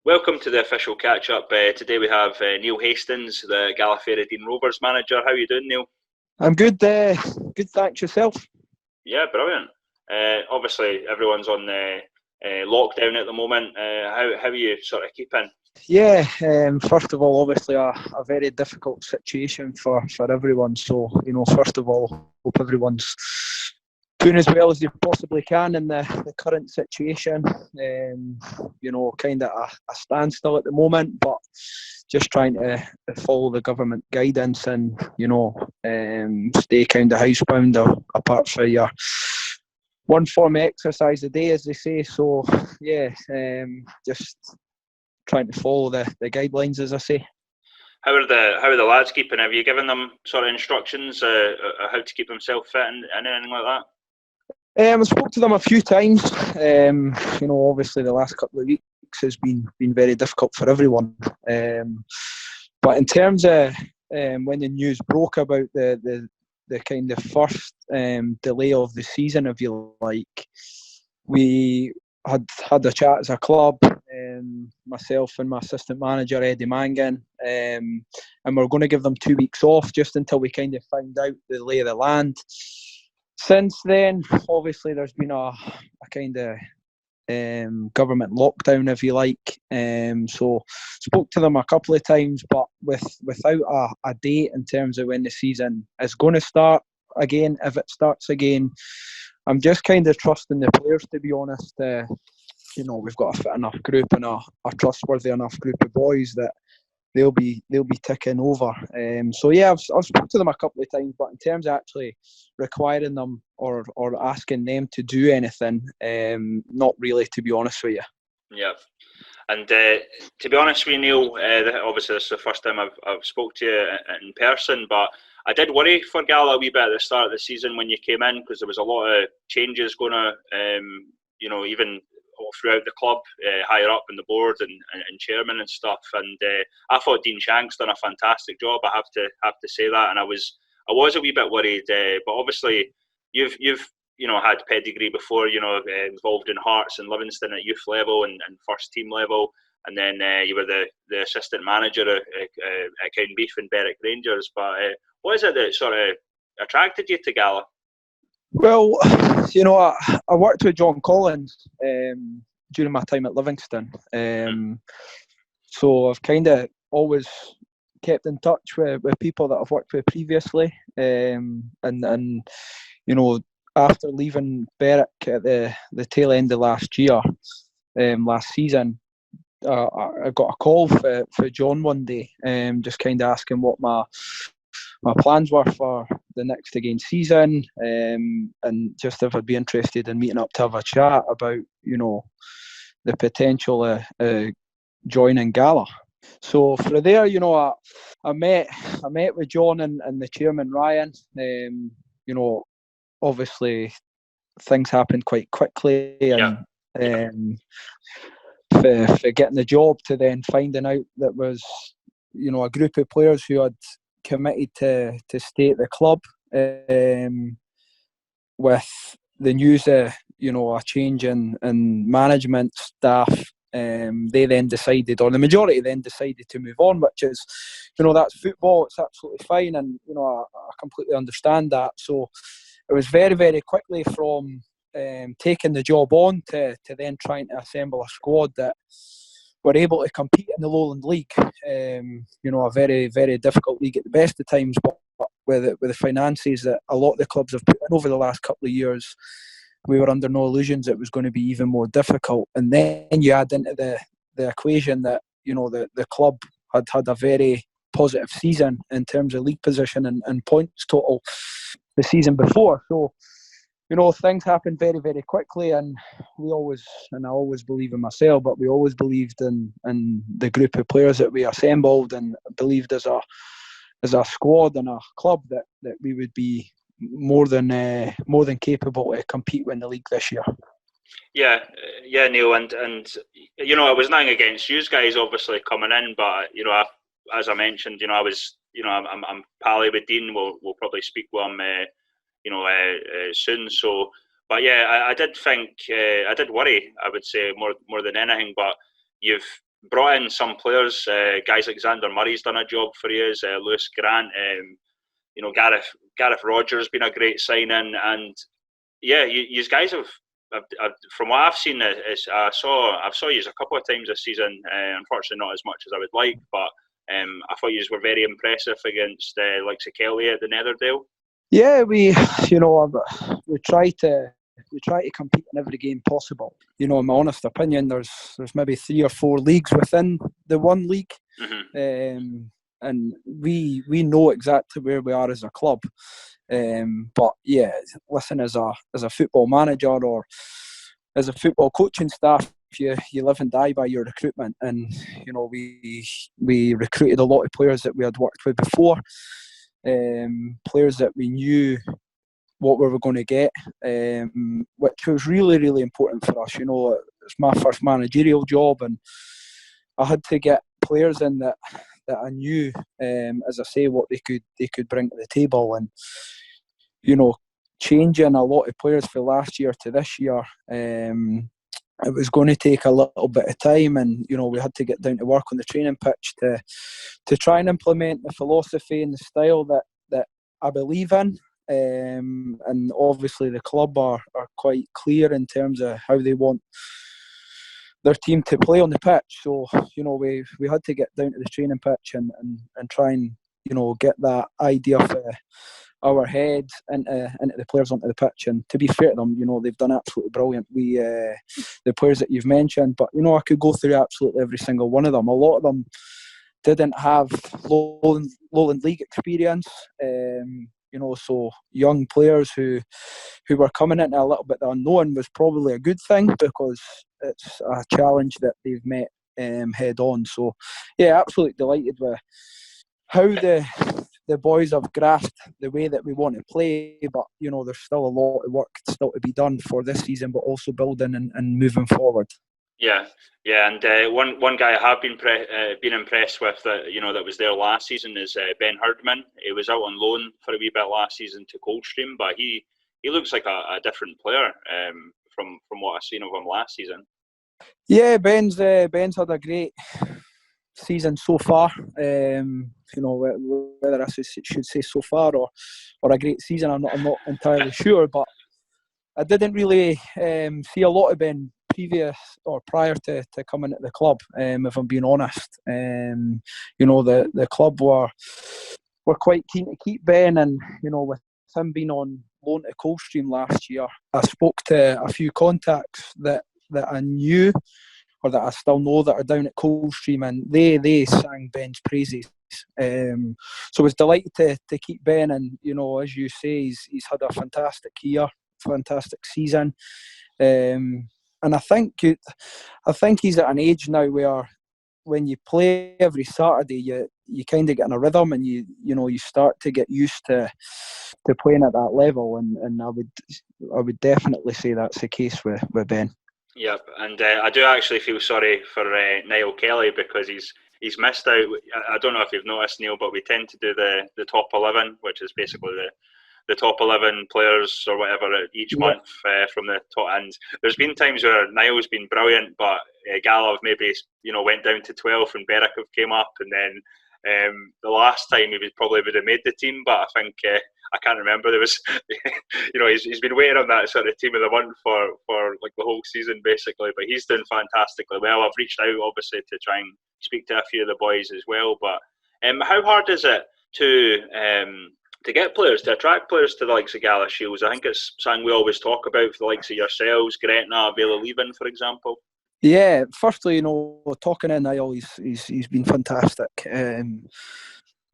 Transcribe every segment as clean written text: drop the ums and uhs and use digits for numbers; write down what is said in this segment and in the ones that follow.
Welcome to the official catch-up. Today we have Neil Hastings, the Gala Fairydean Rovers manager. How are you doing, Neil? I'm good. Good, thanks. Yourself? Yeah, brilliant. Obviously, everyone's on lockdown at the moment. How are you sort of keeping? Yeah. First of all, obviously a very difficult situation for everyone. So first of all, hope everyone's doing as well as they possibly can in the current situation. Kind of a standstill at the moment, but just trying to follow the government guidance and stay kind of housebound apart from your one form of exercise a day, as they say. So yeah, just trying to follow the guidelines, as I say. How are the lads keeping? Have you given them sort of instructions how to keep themselves fit and anything like that? I spoke to them a few times. Obviously the last couple of weeks has been very difficult for everyone. But in terms of when the news broke about the kind of first delay of the season, if you like, we had a chat as a club, myself and my assistant manager Eddie Mangan, and we're going to give them 2 weeks off just until we kind of find out the lay of the land. Since then, obviously, there's been a kind of government lockdown, if you like. So spoke to them a couple of times, but without a date in terms of when the season is going to start again, if it starts again. I'm just kind of trusting the players, to be honest. We've got a fit enough group and a trustworthy enough group of boys that they'll be ticking over. So yeah, I've spoken to them a couple of times, but in terms of actually requiring them or asking them to do anything, not really, to be honest with you. Yeah. And to be honest with you, Neil, obviously this is the first time I've spoke to you in person, but I did worry for Gala a wee bit at the start of the season when you came in, because there was a lot of changes going on, even all throughout the club, higher up in the board and chairman and stuff. And I thought Dean Shank's done a fantastic job. I have to say that, and I was a wee bit worried, but obviously you've had pedigree before, involved in Hearts and Livingston at youth level and first team level, and then you were the assistant manager at Cownbeef and Berwick Rangers. But what is it that sort of attracted you to Gala? Well, I worked with John Collins during my time at Livingston, so I've kind of always kept in touch with people that I've worked with previously, and after leaving Berwick at the tail end of last season, I got a call for John one day, just kind of asking what my plans were for the next again season, and just if I'd be interested in meeting up to have a chat about the potential of joining Gala. So from there, I met with John and the chairman Ryan. Obviously things happened quite quickly, and for getting the job to then finding out that was a group of players who had committed to stay at the club, with the news of a change in management staff. They then decided, or the majority then decided, to move on, which is, that's football. It's absolutely fine, and I completely understand that. So it was very, very quickly from taking the job on to then trying to assemble a squad that were able to compete in the Lowland League. A very, very difficult league at the best of times, but with the finances that a lot of the clubs have put in over the last couple of years, we were under no illusions it was going to be even more difficult. And then you add into the equation that the club had a very positive season in terms of league position and points total the season before. So things happened very, very quickly, and I always believe in myself, but we always believed in the group of players that we assembled, and believed as a squad and a club that we would be more than capable to compete in the league this year. Yeah, Neil, and it was nothing against you guys, obviously, coming in, but as I mentioned, I was, I'm pally with Dean. We'll probably speak with him, soon. So, but yeah, I did think, I did worry, I would say, more than anything. But you've brought in some players, guys like Xander Murray's done a job for you, Lewis Grant, Gareth Rogers been a great signing, and yeah, you guys have, from what I've seen, I've saw you a couple of times this season. Unfortunately, not as much as I would like, but I thought you were very impressive against likes of Kelly at the Netherdale. Yeah, we try to compete in every game possible. In my honest opinion, there's maybe 3 or 4 leagues within the one league, and we know exactly where we are as a club. But yeah, listen, as a football manager or as a football coaching staff, you live and die by your recruitment, and we recruited a lot of players that we had worked with before, players that we knew what we were going to get, which was really, really important for us. It's my first managerial job, and I had to get players in that I knew, as I say, what they could bring to the table. And changing a lot of players from last year to this year, it was going to take a little bit of time, and we had to get down to work on the training pitch to try and implement the philosophy and the style that I believe in. And obviously the club are quite clear in terms of how they want their team to play on the pitch. So we had to get down to the training pitch and try and get that idea for our heads into the players onto the pitch. And to be fair to them, they've done absolutely brilliant. The players that you've mentioned, but I could go through absolutely every single one of them. A lot of them didn't have Lowland League experience. So young players who were coming into a little bit the unknown was probably a good thing, because it's a challenge that they've met head on. So yeah, absolutely delighted with how the boys have grasped the way that we want to play, but there's still a lot of work still to be done for this season, but also building and moving forward. Yeah, and one guy I have been impressed with that was there last season is Ben Herdman. He was out on loan for a wee bit last season to Coldstream, but he looks like a different player from what I've seen of him last season. Yeah, Ben's had a great season so far. Whether I should say so far or a great season, I'm not entirely sure, but I didn't really see a lot of Ben previous or prior to coming to the club, if I'm being honest. The club were quite keen to keep Ben, and with him being on loan to Coldstream last year, I spoke to a few contacts that I knew or that I still know that are down at Coldstream, and they sang Ben's praises. So I was delighted to keep Ben, and as you say, he's had a fantastic year, fantastic season. And I think he's at an age now where when you play every Saturday, you kind of get in a rhythm, and you start to get used to playing at that level, and I would definitely say that's the case with Ben. Yep, and I do actually feel sorry for Niall Kelly, because he's missed out. I don't know if you've noticed, Neil, but we tend to do the top 11, which is basically the top 11 players or whatever each month from the top. And there's been times where Niall's been brilliant, but Gala maybe went down to 12 and Berwick have came up, and then the last time he probably would have made the team, but I think I can't remember. There was, he's been waiting on that sort of team of the month for like the whole season basically. But he's doing fantastically well. I've reached out obviously to try and speak to a few of the boys as well. But how hard is it to get players, to attract players to the likes of Gala Shields? I think it's something we always talk about for the likes of yourselves, Gretna, Vela Leven, for example. Yeah, firstly, talking to Niall, he's been fantastic.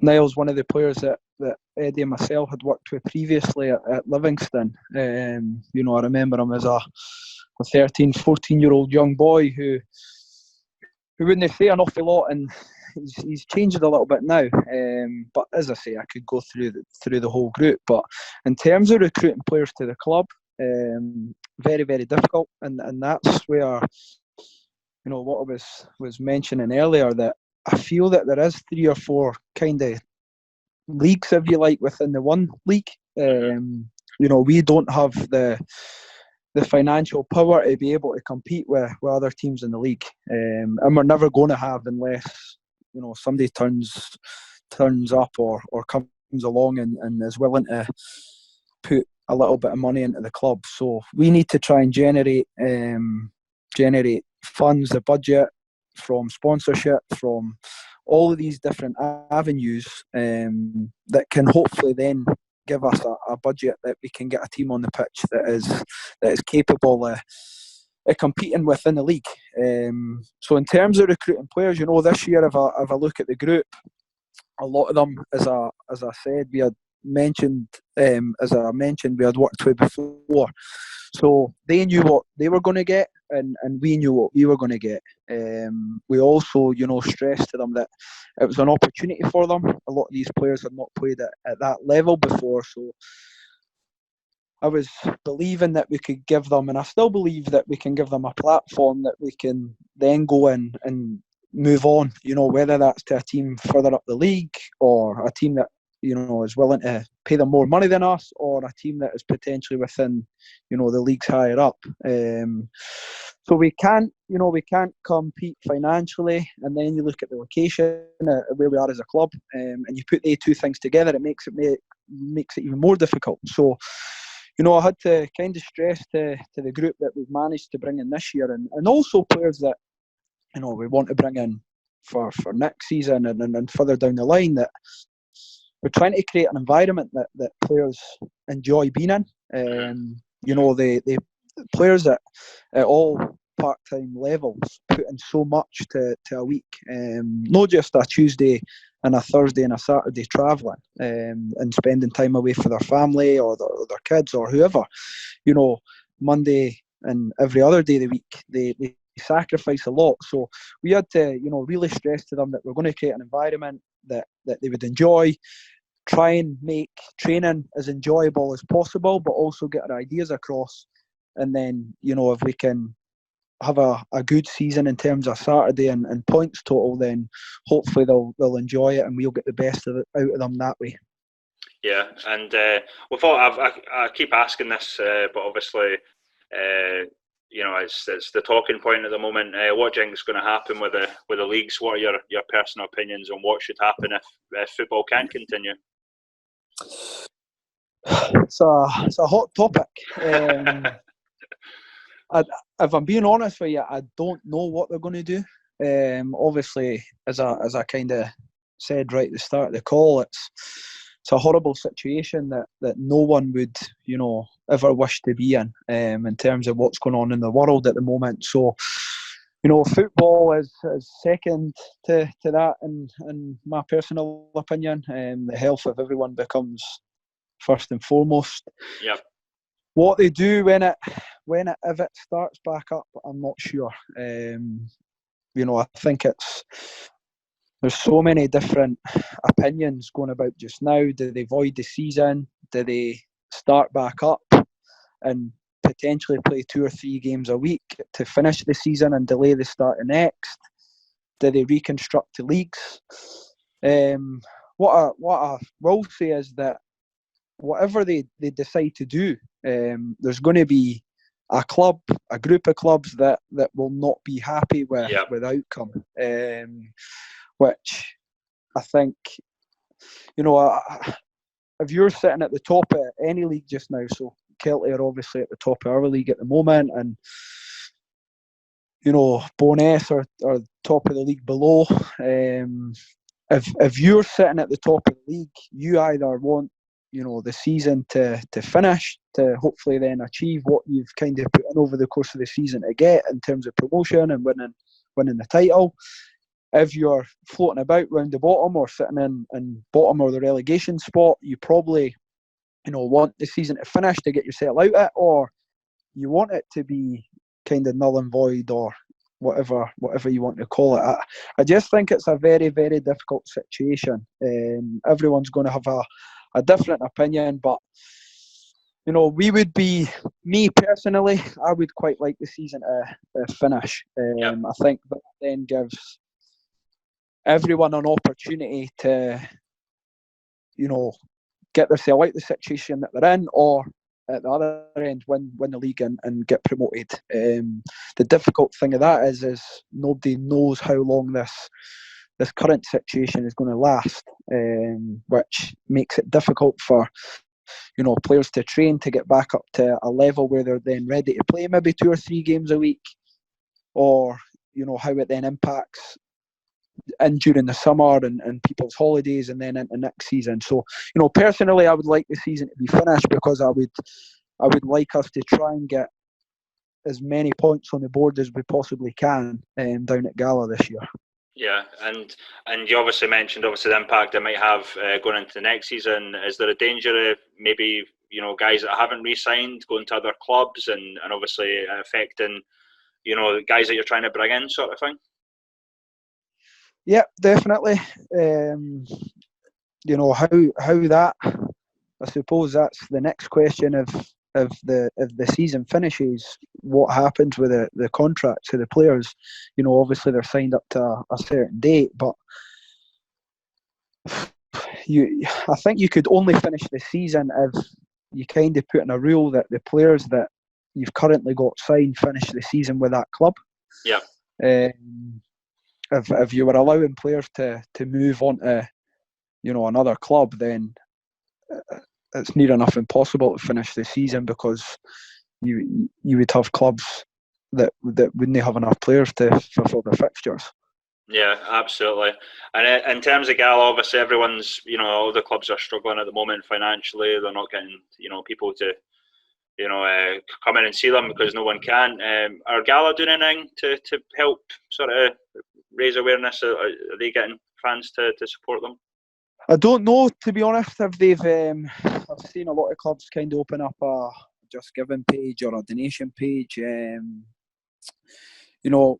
Niall's one of the players that Eddie and myself had worked with previously at Livingston. I remember him as a 13, 14-year-old young boy who wouldn't say an awful lot, and he's changed a little bit now. But as I say, I could go through the whole group. But in terms of recruiting players to the club, very, very difficult, and that's where what I was mentioning earlier, that I feel that there is 3 or 4 kind of leagues, if you like, within the one league. We don't have the the financial power to be able to compete with other teams in the league, and we're never going to have unless somebody turns up or comes along and is willing to put a little bit of money into the club. So we need to try and generate funds, the budget from sponsorship, from all of these different avenues that can hopefully then give us a budget that we can get a team on the pitch that is capable of competing within the league. So in terms of recruiting players, this year if I look at the group, a lot of them, as I said, we had mentioned, we had worked with before. So they knew what they were going to get, and we knew what we were going to get. We also, stressed to them that it was an opportunity for them. A lot of these players had not played at that level before, so I was believing that we could give them, and I still believe that we can give them a platform that we can then go in and move on, whether that's to a team further up the league or a team that, is willing to pay them more money than us, or a team that is potentially within, the leagues higher up. So we can't compete financially, and then you look at the location, where we are as a club, and you put the two things together, it makes it even more difficult. So, I had to kind of stress to the group that we've managed to bring in this year, and also players that, we want to bring in for next season and further down the line, that we're trying to create an environment that players enjoy being in. The players at all part-time levels put in so much to a week, not just a Tuesday and a Thursday and a Saturday travelling and spending time away for their family or their kids or whoever. Monday and every other day of the week, they sacrifice a lot. So we had to, really stress to them that we're going to create an environment that they would enjoy, try and make training as enjoyable as possible, but also get our ideas across. And then, if we can have a good season in terms of Saturday and points total, then hopefully they'll enjoy it and we'll get the best out of them that way. Yeah, and I keep asking this, but obviously, it's the talking point at the moment. What do you think is going to happen with the leagues? What are your personal opinions on what should happen if football can continue? It's a hot topic. If I'm being honest with you, I don't know what they're going to do. Obviously, as I kind of said right at the start of the call, it's a horrible situation that no one would, ever wish to be in terms of what's going on in the world at the moment. So, football is second to that in my personal opinion. The health of everyone becomes first and foremost. Yep. What they do if it starts back up, I'm not sure. I think there's so many different opinions going about just now. Do they void the season? Do they start back up and potentially play 2 or 3 games a week to finish the season and delay the start of next? Do they reconstruct the leagues? What I will say is that whatever they decide to do, there's going to be a group of clubs that will not be happy with outcome, which I think, if you're sitting at the top of any league just now, so Kelty are obviously at the top of our league at the moment, and Bo'ness are top of the league below. If you're sitting at the top of the league, you either want the season to finish, to hopefully then achieve what you've kind of put in over the course of the season to get in terms of promotion and winning the title. If you're floating about round the bottom or sitting in bottom or the relegation spot, you probably want the season to finish to get yourself out of it, or you want it to be kind of null and void, or whatever you want to call it. I just think it's a very, very difficult situation. Everyone's going to have a different opinion, but we would be, me personally, I would quite like the season to finish. I think that then gives everyone an opportunity to get themselves out of the situation that they're in, or at the other end win the league and get promoted. The difficult thing of that is nobody knows how long this current situation is going to last, which makes it difficult for players to train to get back up to a level where they're then ready to play maybe 2 or 3 games a week, or how it then impacts in during the summer and people's holidays and then into next season. So personally, I would like the season to be finished, because I would like us to try and get as many points on the board as we possibly can down at Gala this year. Yeah, and you obviously mentioned the impact it might have going into the next season. Is there a danger of maybe guys that haven't re-signed going to other clubs and obviously affecting the guys that you're trying to bring in, sort of thing? Yeah, definitely. How that, I suppose that's the next question. If the season finishes, what happens with the contracts of the players? Obviously they're signed up to a certain date, but I think you could only finish the season if you kind of put in a rule that the players that you've currently got signed finish the season with that club. Yeah. If you were allowing players to move on to another club, then it's near enough impossible to finish the season, because you would have clubs that wouldn't have enough players to fulfil their fixtures. Yeah, absolutely. And in terms of Gala, obviously everyone's, all the clubs are struggling at the moment financially. They're not getting, people to, come in and see them because no one can. Are Gala doing anything to help sort of raise awareness? Are they getting fans to support them? I don't know, to be honest, if they've. I've seen a lot of clubs kind of open up a Just Giving page or a donation page.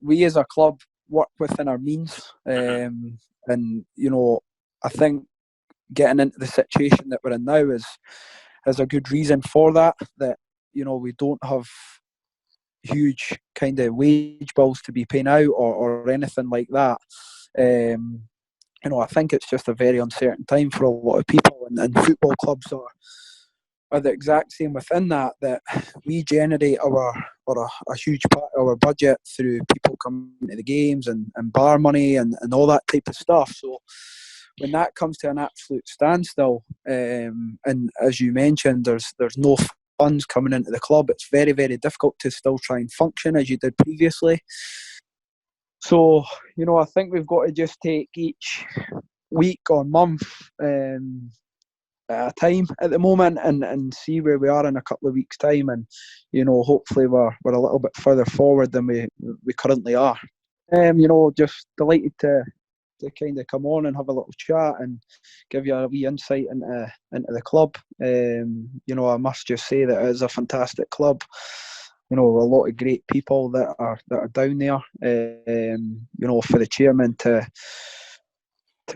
We as a club work within our means, and I think getting into the situation that we're in now is a good reason for that. That we don't have huge kind of wage bills to be paying out or anything like that. I think it's just a very uncertain time for a lot of people, and football clubs are the exact same within that we generate a huge part of our budget through people coming to the games and bar money and all that type of stuff. So when that comes to an absolute standstill, and as you mentioned, there's no funds coming into the club, it's very, very difficult to still try and function as you did previously. So, I think we've got to just take each week or month at a time at the moment and see where we are in a couple of weeks' time, and hopefully we're a little bit further forward than we currently are. Just delighted to kind of come on and have a little chat and give you a wee insight into the club. I must just say that it is a fantastic club. A lot of great people that are down there. For the chairman to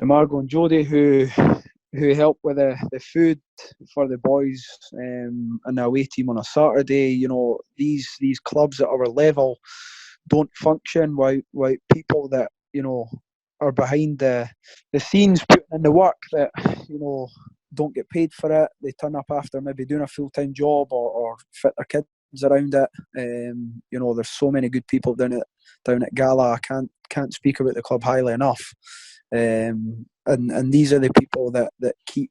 Margot and Jodie who help with the food for the boys and the away team on a Saturday. These clubs at our level don't function without people that are behind the scenes putting in the work, that don't get paid for it. They turn up after maybe doing a full-time job or fit their kids around it. There's so many good people down at Gala. I can't speak about the club highly enough. And these are the people that keep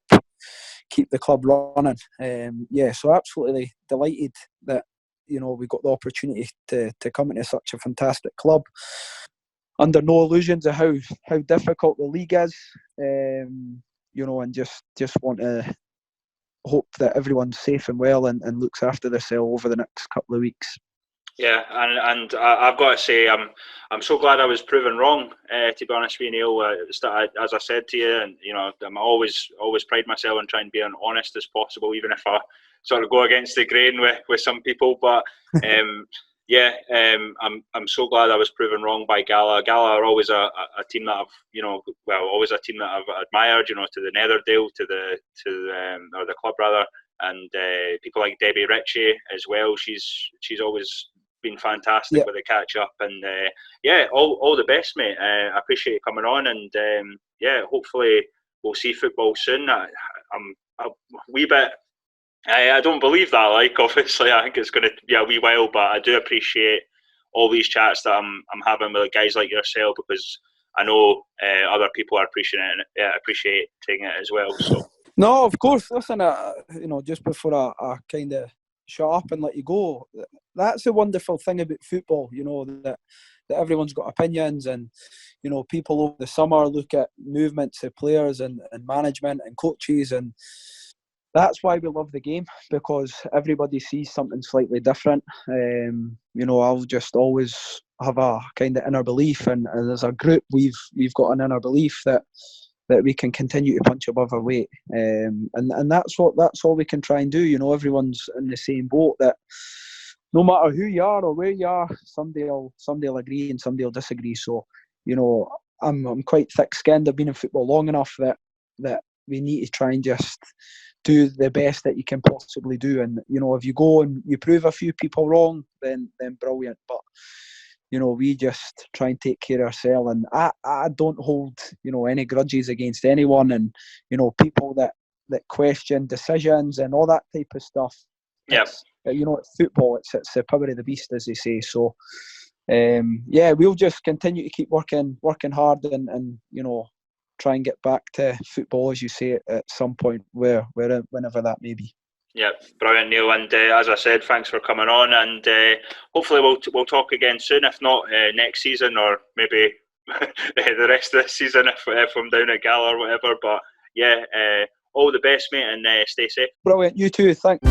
the club running. So absolutely delighted that we got the opportunity to come into such a fantastic club. Under no illusions of how difficult the league is, and just want to hope that everyone's safe and well and looks after themselves over the next couple of weeks. Yeah, and I've got to say, I'm so glad I was proven wrong. To be honest with you, Neil, as I said to you, and I'm always pride myself on trying to be as honest as possible, even if I sort of go against the grain with some people. But I'm so glad I was proven wrong by Gala. Gala are always a team that always a team that I've admired. To the Netherdale, to the club rather, and people like Debbie Ritchie as well. She's always been fantastic with the catch-up, and all the best, mate. I appreciate you coming on, and hopefully we'll see football soon. I'm a wee bit I don't believe that. Like, obviously, I think it's going to be a wee while, but I do appreciate all these chats that I'm having with guys like yourself, because I know other people are appreciating it as well. So. No, of course. Listen, just before I kind of shut up and let you go, that's the wonderful thing about football. That everyone's got opinions, and people over the summer look at movements of players and management and coaches, and that's why we love the game, because everybody sees something slightly different. I'll just always have a kind of inner belief, and as a group, we've got an inner belief that we can continue to punch above our weight, and that's all we can try and do. Everyone's in the same boat, that no matter who you are or where you are, somebody'll agree and somebody'll disagree. So, I'm quite thick-skinned. I've been in football long enough that we need to try and just do the best that you can possibly do. And if you go and you prove a few people wrong, then brilliant. But we just try and take care of ourselves, and I don't hold any grudges against anyone, and people that question decisions and all that type of stuff. Yeah. It's football. It's the power of the beast, as they say. So, we'll just continue to keep working hard, and try and get back to football, as you say, at some point, whenever that may be. Yeah, brilliant, Neil. And as I said, thanks for coming on, and hopefully we'll talk again soon. If not next season, or maybe the rest of the season if I'm down at Gala or whatever. But yeah, all the best, mate, and stay safe. Brilliant. You too. Thanks.